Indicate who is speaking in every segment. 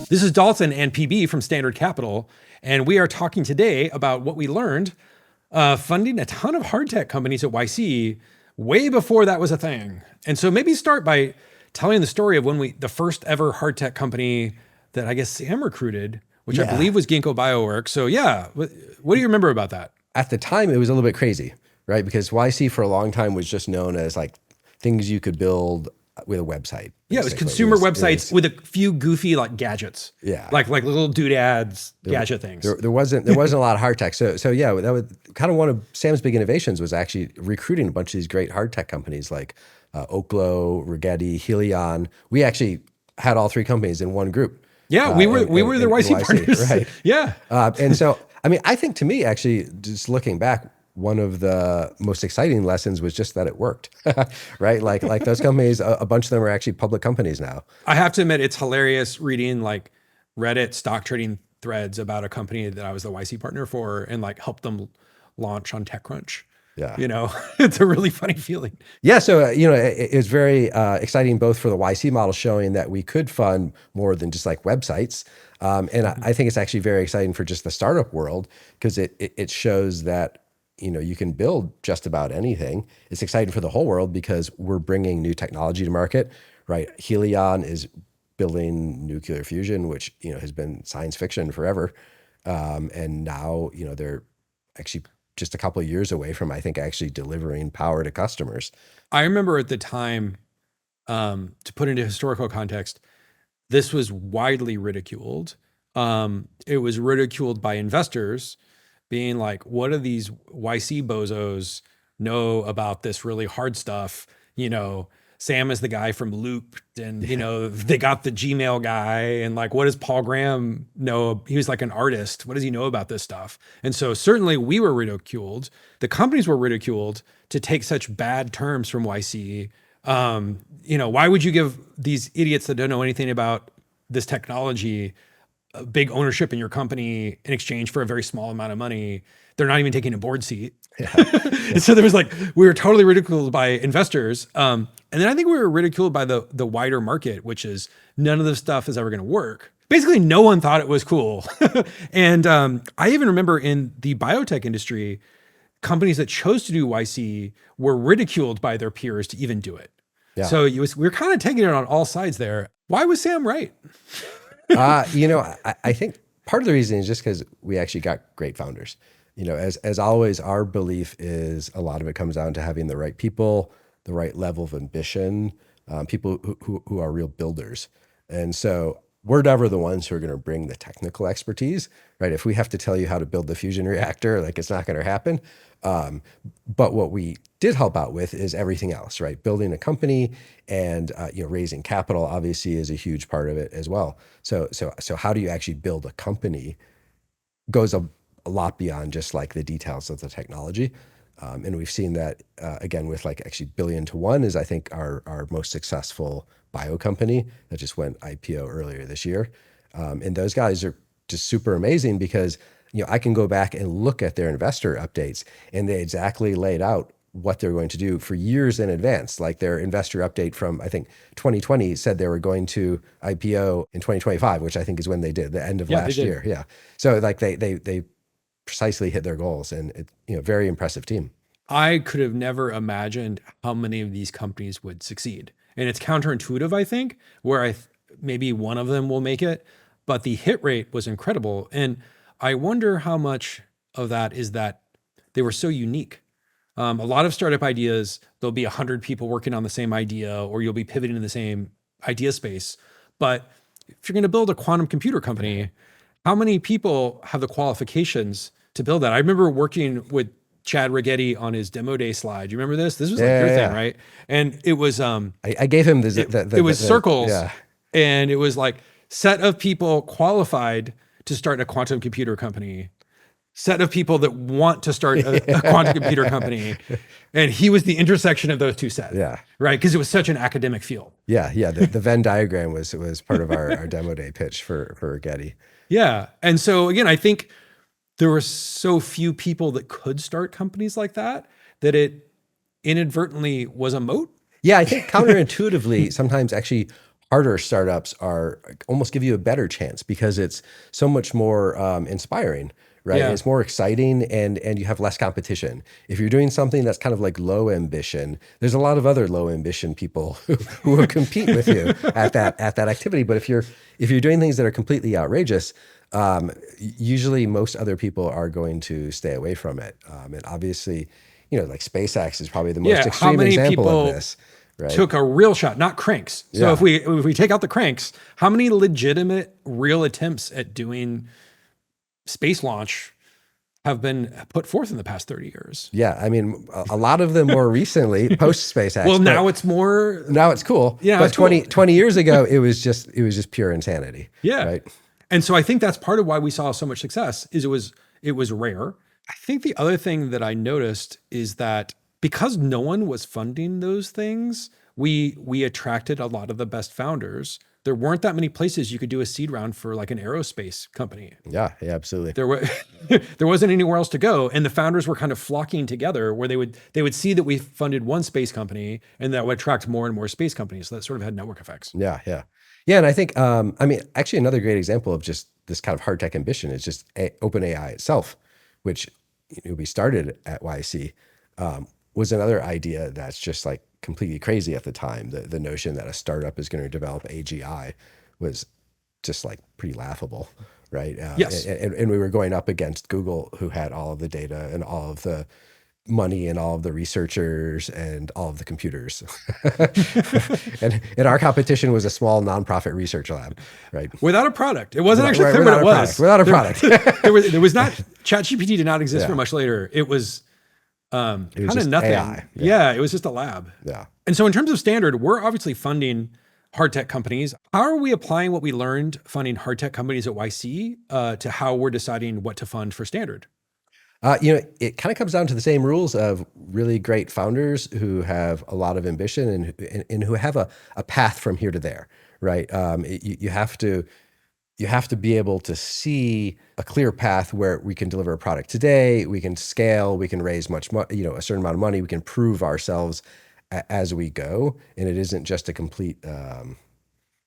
Speaker 1: This is Dalton and PB from Standard Capital, and we are talking today about what we learned funding a ton of hard tech companies at YC way before that was a thing. And so maybe start by telling the story of when the first ever hard tech company that I guess Sam recruited, which I believe was Ginkgo Bioworks. So yeah, what do you remember about that?
Speaker 2: At the time, it was a little bit crazy, right? Because YC for a long time was just known as like things you could build with a website.
Speaker 1: Yeah, it was consumer websites with a few goofy like gadgets.
Speaker 2: Yeah,
Speaker 1: like little doodads, gadget things.
Speaker 2: There wasn't a lot of hard tech. So yeah, that was kind of one of Sam's big innovations was actually recruiting a bunch of these great hard tech companies like Oklo, Rigetti, Helion. We actually had all three companies in one group.
Speaker 1: Yeah, we were their YC partners.
Speaker 2: Right.
Speaker 1: Yeah.
Speaker 2: And so, I mean, I think to me, actually, just looking back, one of the most exciting lessons was just that it worked, right? Like those companies, a bunch of them are actually public companies now.
Speaker 1: I have to admit, it's hilarious reading like Reddit stock trading threads about a company that I was the YC partner for and like helped them launch on TechCrunch.
Speaker 2: Yeah.
Speaker 1: You know, it's a really funny feeling.
Speaker 2: Yeah. So, it was very exciting both for the YC model showing that we could fund more than just like websites. And I think it's actually very exciting for just the startup world because it shows that, you can build just about anything. It's exciting for the whole world because we're bringing new technology to market, right? Helion is building nuclear fusion, which, has been science fiction forever. And now, they're actually just a couple of years away from, I think, actually delivering power to customers.
Speaker 1: I remember at the time, to put into historical context, this was widely ridiculed. It was ridiculed by investors being like, what do these YC bozos know about this really hard stuff? Sam is the guy from Loop and, they got the Gmail guy and like, what does Paul Graham know? He was like an artist. What does he know about this stuff? And so certainly we were ridiculed. The companies were ridiculed to take such bad terms from YC. Why would you give these idiots that don't know anything about this technology a big ownership in your company in exchange for a very small amount of money? They're not even taking a board seat. Yeah. So there was we were totally ridiculed by investors. And then I think we were ridiculed by the wider market, which is none of this stuff is ever going to work. Basically, no one thought it was cool. And I even remember in the biotech industry, companies that chose to do YC were ridiculed by their peers to even do it. Yeah. So we were kind of taking it on all sides there. Why was Sam right?
Speaker 2: I think part of the reason is just because we actually got great founders. As always, our belief is a lot of it comes down to having the right people, the right level of ambition, people who are real builders. And so we're never the ones who are going to bring the technical expertise, right? If we have to tell you how to build the fusion reactor, it's not going to happen. But what we did help out with is everything else, right? Building a company and raising capital obviously is a huge part of it as well. So how do you actually build a company goes a lot beyond just like the details of the technology. And we've seen that again with actually BillionToOne is I think our most successful bio company that just went IPO earlier this year. And those guys are just super amazing because I can go back and look at their investor updates and they exactly laid out what they're going to do for years in advance. Like their investor update from, I think, 2020 said they were going to IPO in 2025, which I think is when they did, the end of last year. Yeah. So they precisely hit their goals and very impressive team.
Speaker 1: I could have never imagined how many of these companies would succeed. And it's counterintuitive, I think, where maybe one of them will make it, but the hit rate was incredible. And I wonder how much of that is that they were so unique. A lot of startup ideas, there'll be 100 people working on the same idea, or you'll be pivoting in the same idea space. But if you're going to build a quantum computer company, how many people have the qualifications to build that? I remember working with Chad Rigetti on his demo day slide. You remember this? This was your thing, right? And it was
Speaker 2: I gave him
Speaker 1: it was circles, and it was like set of people qualified to start a quantum computer company, set of people that want to start a quantum computer company, and he was the intersection of those two sets. Yeah, right, because it was such an academic field.
Speaker 2: Yeah. The Venn diagram was part of our demo day pitch for Rigetti.
Speaker 1: Yeah, and so again, I think there were so few people that could start companies like that it inadvertently was a moat.
Speaker 2: Yeah, I think counterintuitively, sometimes actually harder startups are almost give you a better chance because it's so much more inspiring, right?
Speaker 1: Yeah.
Speaker 2: It's more exciting and you have less competition. If you're doing something that's kind of like low ambition, there's a lot of other low ambition people who will compete with you at that activity. But if you're doing things that are completely outrageous, usually most other people are going to stay away from it. And obviously, like SpaceX is probably the most extreme example of this. Right.
Speaker 1: Took a real shot, not cranks. So if we take out the cranks, how many legitimate real attempts at doing space launch have been put forth in the past 30 years?
Speaker 2: Yeah, I mean, a lot of them more recently, post SpaceX.
Speaker 1: Well, now it's more.
Speaker 2: Now it's cool.
Speaker 1: Yeah,
Speaker 2: but 20 years ago, it was just pure insanity.
Speaker 1: Yeah.
Speaker 2: Right.
Speaker 1: And so I think that's part of why we saw so much success is it was rare. I think the other thing that I noticed is that because no one was funding those things, we attracted a lot of the best founders. There weren't that many places you could do a seed round for like an aerospace company.
Speaker 2: Yeah, absolutely.
Speaker 1: There wasn't anywhere else to go, and the founders were kind of flocking together where they would see that we funded one space company, and that would attract more and more space companies. So that sort of had network effects.
Speaker 2: Yeah. And I think, actually, another great example of just this kind of hard tech ambition is just OpenAI itself, which we started at YC. Was another idea that's just like completely crazy at the time. The notion that a startup is going to develop AGI was just like pretty laughable, right?
Speaker 1: Yes.
Speaker 2: And we were going up against Google, who had all of the data and all of the money and all of the researchers and all of the computers. and our competition was a small nonprofit research lab, right?
Speaker 1: Without a product. It wasn't actually clear what it was.
Speaker 2: Without a product.
Speaker 1: There was not, ChatGPT did not exist for much later. It was kind of nothing.
Speaker 2: AI.
Speaker 1: Yeah, it was just a lab.
Speaker 2: Yeah.
Speaker 1: And so in terms of standard, we're obviously funding hard tech companies. How are we applying what we learned funding hard tech companies at YC to how we're deciding what to fund for standard?
Speaker 2: It kind of comes down to the same rules of really great founders who have a lot of ambition and who have a path from here to there, right? You have to be able to see a clear path where we can deliver a product today, we can scale, we can raise a certain amount of money, we can prove ourselves as we go, and it isn't just a complete, we're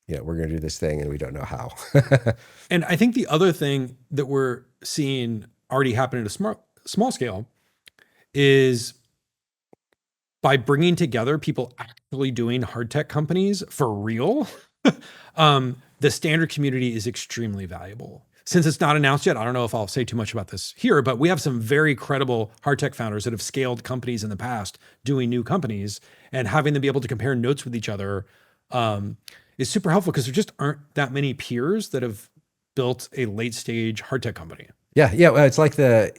Speaker 2: going to do this thing and we don't know how.
Speaker 1: And I think the other thing that we're seeing already happen at a small scale is by bringing together people actually doing hard tech companies for real. The standard community is extremely valuable. Since it's not announced yet, I don't know if I'll say too much about this here, but we have some very credible hard tech founders that have scaled companies in the past doing new companies, and having them be able to compare notes with each other is super helpful because there just aren't that many peers that have built a late stage hard tech company.
Speaker 2: Yeah. Well, it's like the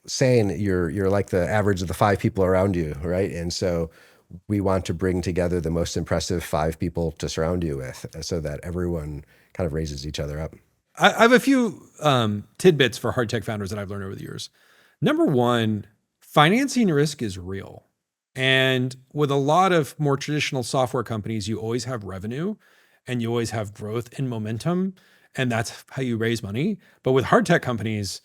Speaker 2: saying you're like the average of the 5 people around you, right? And so we want to bring together the most impressive 5 people to surround you with so that everyone kind of raises each other up.
Speaker 1: I have a few tidbits for hard tech founders that I've learned over the years. Number one, financing risk is real. And with a lot of more traditional software companies, you always have revenue and you always have growth and momentum. And that's how you raise money. But with hard tech companies,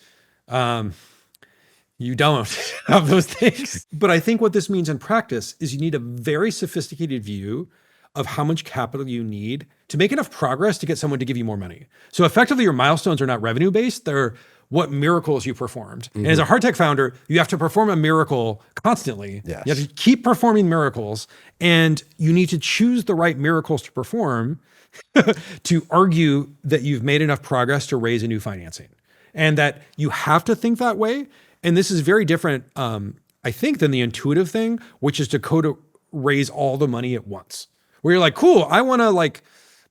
Speaker 1: you don't have those things. But I think what this means in practice is you need a very sophisticated view of how much capital you need to make enough progress to get someone to give you more money. So effectively, your milestones are not revenue-based. They're what miracles you performed. Mm-hmm. And as a hard tech founder, you have to perform a miracle constantly.
Speaker 2: Yes.
Speaker 1: You have to keep performing miracles, and you need to choose the right miracles to perform to argue that you've made enough progress to raise a new financing. And that you have to think that way. And this is very different, I think, than the intuitive thing, which is to raise all the money at once. Where you're like, cool, I want to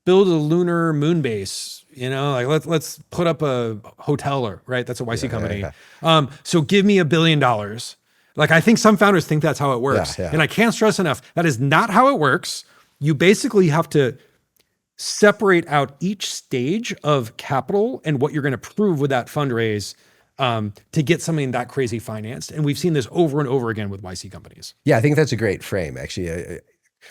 Speaker 1: build a lunar moon base, let's put up a hotel, right? That's a YC company. Yeah. So give me $1 billion. I think some founders think that's how it works. Yeah. And I can't stress enough, that is not how it works. You basically have to separate out each stage of capital and what you're going to prove with that fundraise to get something that crazy financed. And we've seen this over and over again with YC companies.
Speaker 2: Yeah, I think that's a great frame, actually.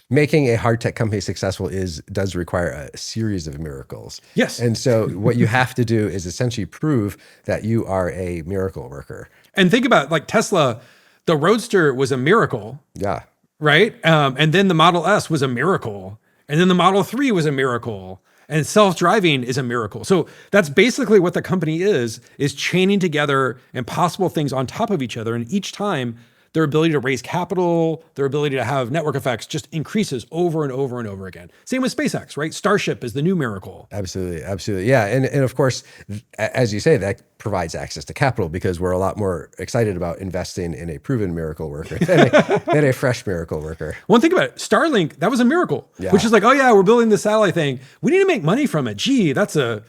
Speaker 2: Making a hard tech company successful does require a series of miracles.
Speaker 1: Yes.
Speaker 2: And so what you have to do is essentially prove that you are a miracle worker.
Speaker 1: And think about Tesla, the Roadster was a miracle.
Speaker 2: Yeah.
Speaker 1: Right? And then the Model S was a miracle. And then the Model 3 was a miracle. And self-driving is a miracle. So that's basically what the company is chaining together impossible things on top of each other. And each time their ability to raise capital, their ability to have network effects just increases over and over and over again. Same with SpaceX, right? Starship is the new miracle.
Speaker 2: Absolutely, absolutely. Yeah, and of course, as you say, that provides access to capital because we're a lot more excited about investing in a proven miracle worker than a fresh miracle worker.
Speaker 1: One thing about it, Starlink, that was a miracle, which is like, oh yeah, we're building the satellite thing. We need to make money from it. Gee, that's a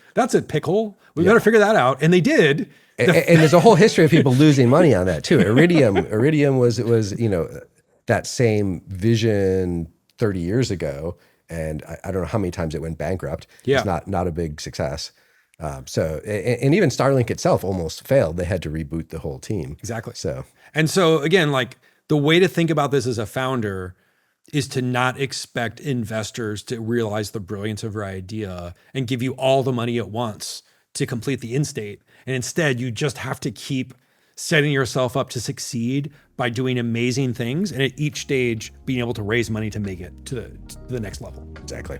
Speaker 1: pickle. We better figure that out. And they did.
Speaker 2: And there's a whole history of people losing money on that too. Iridium was that same vision 30 years ago, and I don't know how many times it went bankrupt.
Speaker 1: Yeah.
Speaker 2: It's not a big success. And even Starlink itself almost failed. They had to reboot the whole team.
Speaker 1: Exactly.
Speaker 2: So
Speaker 1: again, like the way to think about this as a founder is to not expect investors to realize the brilliance of your idea and give you all the money at once to complete the end state. And instead, you just have to keep setting yourself up to succeed by doing amazing things. And at each stage, being able to raise money to make it to the next level.
Speaker 2: exactly.